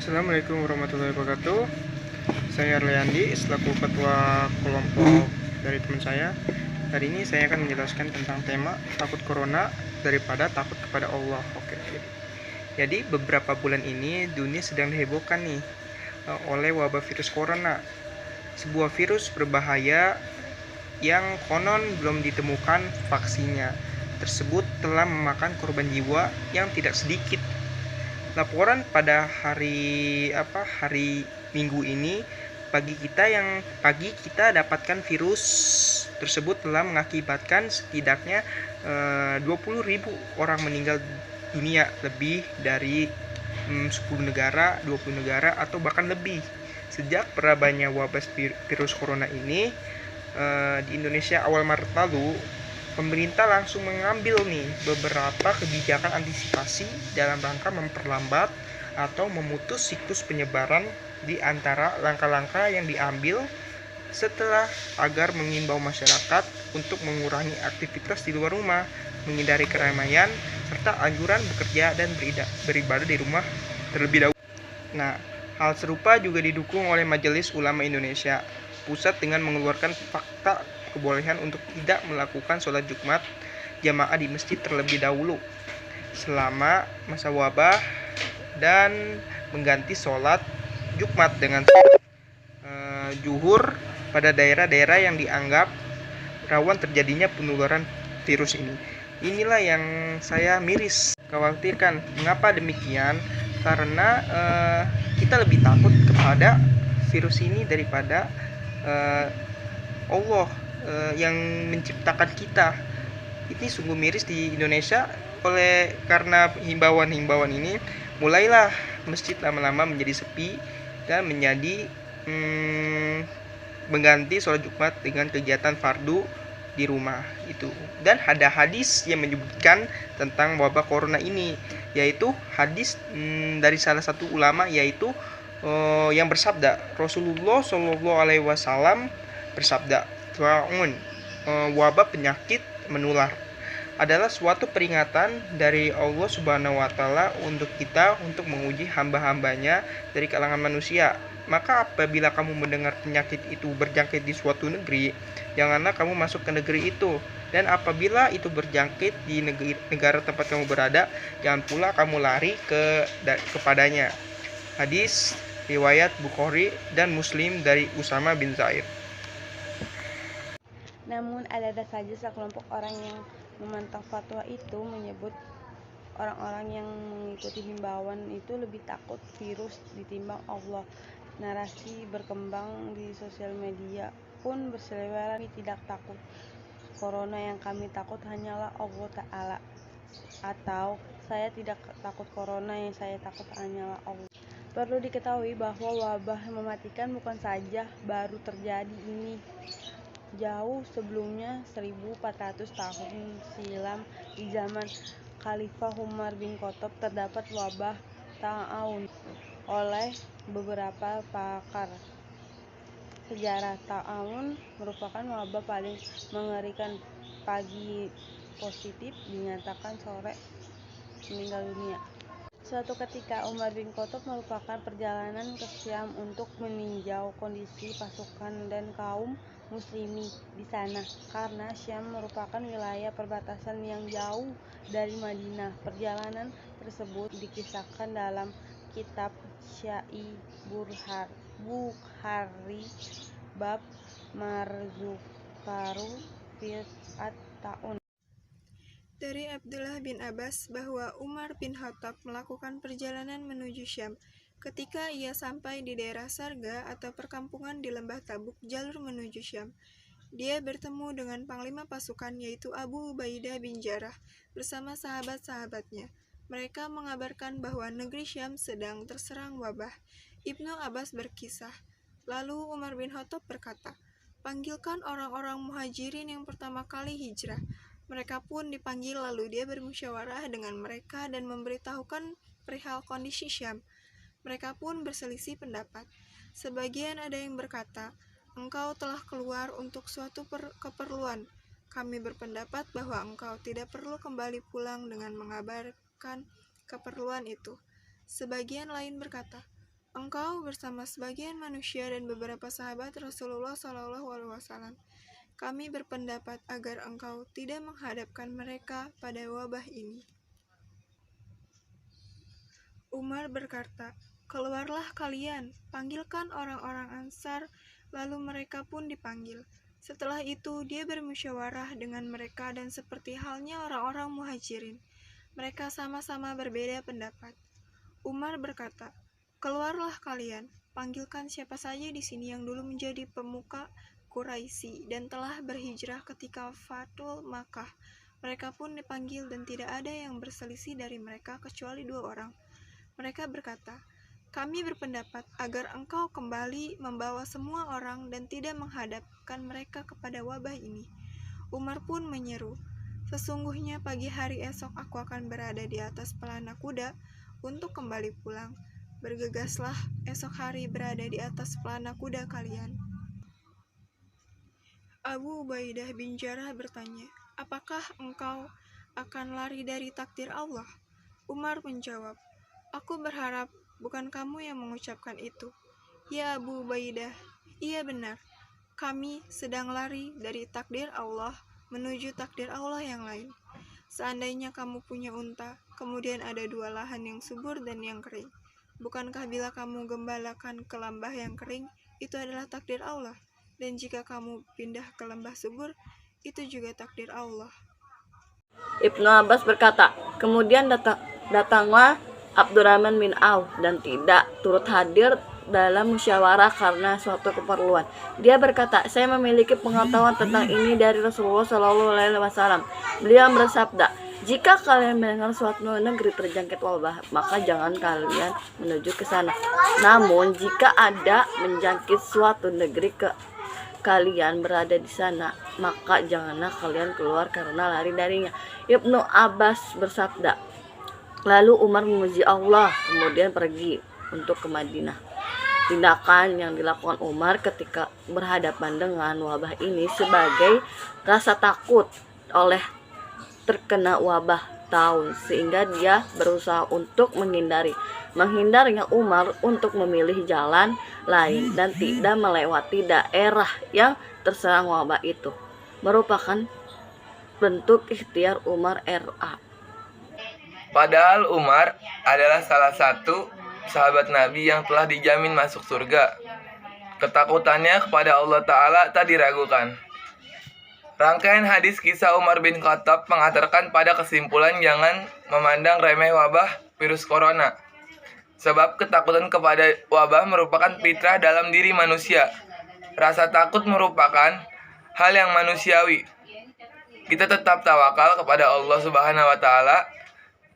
Assalamualaikum warahmatullahi wabarakatuh. Saya Arleandi, selaku ketua kelompok dari teman saya. Hari ini saya akan menjelaskan tentang tema takut corona daripada takut kepada Allah. Oke. Jadi beberapa bulan ini dunia sedang dihebohkan nih oleh wabah virus corona. Sebuah virus berbahaya yang konon belum ditemukan vaksinnya. Tersebut telah memakan korban jiwa yang tidak sedikit. Laporan pada hari Minggu ini, pagi kita dapatkan virus tersebut telah mengakibatkan setidaknya 20.000 orang meninggal dunia, lebih dari 10 negara, 20 negara atau bahkan lebih. Sejak merabatnya wabah virus corona ini di Indonesia awal Maret lalu, pemerintah langsung mengambil beberapa kebijakan antisipasi dalam rangka memperlambat atau memutus siklus penyebaran. Di antara langkah-langkah yang diambil setelah agar mengimbau masyarakat untuk mengurangi aktivitas di luar rumah, menghindari keramaian, serta anjuran bekerja dan beribadah di rumah terlebih dahulu. Nah, hal serupa juga didukung oleh Majelis Ulama Indonesia Pusat dengan mengeluarkan fakta kebolehan untuk tidak melakukan sholat Jumat jamaah di masjid terlebih dahulu selama masa wabah, dan mengganti sholat Jumat dengan zuhur pada daerah-daerah yang dianggap rawan terjadinya penularan virus ini. Inilah yang saya miris khawatirkan. Mengapa demikian? Karena kita lebih takut kepada virus ini daripada Allah yang menciptakan kita. Ini sungguh miris di Indonesia. Karena himbauan-himbauan ini, mulailah masjid lama-lama menjadi sepi dan menjadi mengganti sholat Jumat dengan kegiatan fardu di rumah itu. Dan ada hadis yang menyebutkan tentang wabah corona ini, yaitu hadis dari salah satu ulama, yaitu yang bersabda, Rasulullah Shallallahu Alaihi Wasallam bersabda, wabah penyakit menular adalah suatu peringatan dari Allah Subhanahu wa Ta'ala untuk kita, untuk menguji hamba-hambanya dari kalangan manusia. Maka apabila kamu mendengar penyakit itu berjangkit di suatu negeri, janganlah kamu masuk ke negeri itu. Dan apabila itu berjangkit di negara tempat kamu berada, jangan pula kamu lari kepadanya. Hadis riwayat Bukhari dan Muslim dari Usama bin Zaid. Namun ada saja sekelompok orang yang memantau fatwa itu menyebut orang-orang yang mengikuti himbauan itu lebih takut virus ditimbang Allah. Narasi berkembang di sosial media pun berseliweran, tidak takut corona, yang kami takut hanyalah Allah Ta'ala, atau saya tidak takut corona, yang saya takut hanyalah Allah. Perlu diketahui bahwa wabah mematikan bukan saja baru terjadi ini. Jauh sebelumnya, 1400 tahun silam, di zaman Khalifah Umar bin Khattab, terdapat wabah ta'aun. Oleh beberapa pakar sejarah, ta'aun merupakan wabah paling mengerikan. Pagi positif dinyatakan, sore meninggal dunia. Suatu ketika Umar bin Khattab melakukan perjalanan ke Syam untuk meninjau kondisi pasukan dan kaum muslimi di sana, karena Syam merupakan wilayah perbatasan yang jauh dari Madinah. Perjalanan tersebut dikisahkan dalam kitab Sahih Bukhari bab Marzukaru fil at-ta'un. Dari Abdullah bin Abbas bahwa Umar bin Khattab melakukan perjalanan menuju Syam. Ketika ia sampai di daerah Sarga atau perkampungan di lembah Tabuk, jalur menuju Syam, dia bertemu dengan panglima pasukan, yaitu Abu Ubaidah bin Jarrah bersama sahabat-sahabatnya. Mereka mengabarkan bahwa negeri Syam sedang terserang wabah. Ibnu Abbas berkisah, lalu Umar bin Khattab berkata, "Panggilkan orang-orang muhajirin yang pertama kali hijrah." Mereka pun dipanggil, lalu dia bermusyawarah dengan mereka dan memberitahukan perihal kondisi Syam. Mereka pun berselisih pendapat. Sebagian ada yang berkata, "Engkau telah keluar untuk suatu keperluan. Kami berpendapat bahwa engkau tidak perlu kembali pulang dengan mengabarkan keperluan itu." Sebagian lain berkata, engkau bersama sebagian manusia dan beberapa sahabat Rasulullah SAW. Kami berpendapat agar engkau tidak menghadapkan mereka pada wabah ini. Umar berkata, "Keluarlah kalian, panggilkan orang-orang Ansar." Lalu mereka pun dipanggil. Setelah itu dia bermusyawarah dengan mereka dan seperti halnya orang-orang Muhajirin, mereka sama-sama berbeda pendapat. Umar berkata, "Keluarlah kalian, panggilkan siapa saja di sini yang dulu menjadi pemuka Quraisy dan telah berhijrah ketika Fathul Makkah." Mereka pun dipanggil dan tidak ada yang berselisih dari mereka kecuali 2 orang. Mereka berkata, "Kami berpendapat agar engkau kembali membawa semua orang dan tidak menghadapkan mereka kepada wabah ini." Umar pun menyeru, "Sesungguhnya pagi hari esok aku akan berada di atas pelana kuda untuk kembali pulang. Bergegaslah esok hari berada di atas pelana kuda kalian." Abu Ubaidah bin Jarrah bertanya, "Apakah engkau akan lari dari takdir Allah?" Umar menjawab, "Aku berharap bukan kamu yang mengucapkan itu." "Ya Abu Ubaidah, iya benar. Kami sedang lari dari takdir Allah menuju takdir Allah yang lain. Seandainya kamu punya unta, kemudian ada 2 lahan yang subur dan yang kering. Bukankah bila kamu gembalakan ke lembah yang kering, itu adalah takdir Allah? Dan jika kamu pindah ke lembah subur, itu juga takdir Allah." Ibnu Abbas berkata, kemudian datanglah Abdurrahman bin Auf dan tidak turut hadir dalam musyawarah karena suatu keperluan. Dia berkata, "Saya memiliki pengetahuan tentang ini dari Rasulullah SAW. Beliau bersabda, jika kalian mendengar suatu negeri terjangkit wabah, maka jangan kalian menuju ke sana. Namun jika ada menjangkit suatu negeri kalian berada di sana, maka janganlah kalian keluar karena lari darinya." Ibnu Abbas bersabda, lalu Umar memuji Allah, kemudian pergi untuk ke Madinah. Tindakan yang dilakukan Umar ketika berhadapan dengan wabah ini sebagai rasa takut oleh terkena wabah tahun, sehingga dia berusaha untuk menghindarnya Umar untuk memilih jalan lain dan tidak melewati daerah yang terserang wabah itu, merupakan bentuk ikhtiar Umar RA. Padahal Umar adalah salah satu sahabat Nabi yang telah dijamin masuk surga. Ketakutannya kepada Allah Ta'ala tak diragukan. Rangkaian hadis kisah Umar bin Khattab mengantarkan pada kesimpulan jangan memandang remeh wabah virus corona. Sebab ketakutan kepada wabah merupakan fitrah dalam diri manusia. Rasa takut merupakan hal yang manusiawi. Kita tetap tawakal kepada Allah Subhanahu wa Ta'ala,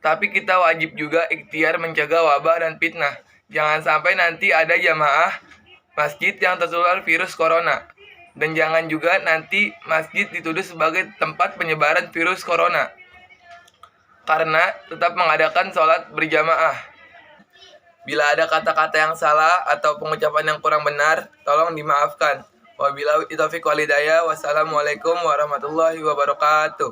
tapi kita wajib juga ikhtiar mencegah wabah dan fitnah. Jangan sampai nanti ada jamaah masjid yang tertular virus corona. Dan jangan juga nanti masjid dituduh sebagai tempat penyebaran virus corona. Karena tetap mengadakan sholat berjamaah. Bila ada kata-kata yang salah atau pengucapan yang kurang benar, tolong dimaafkan. Wabillahi taufiq wal hidayah. Wassalamualaikum warahmatullahi wabarakatuh.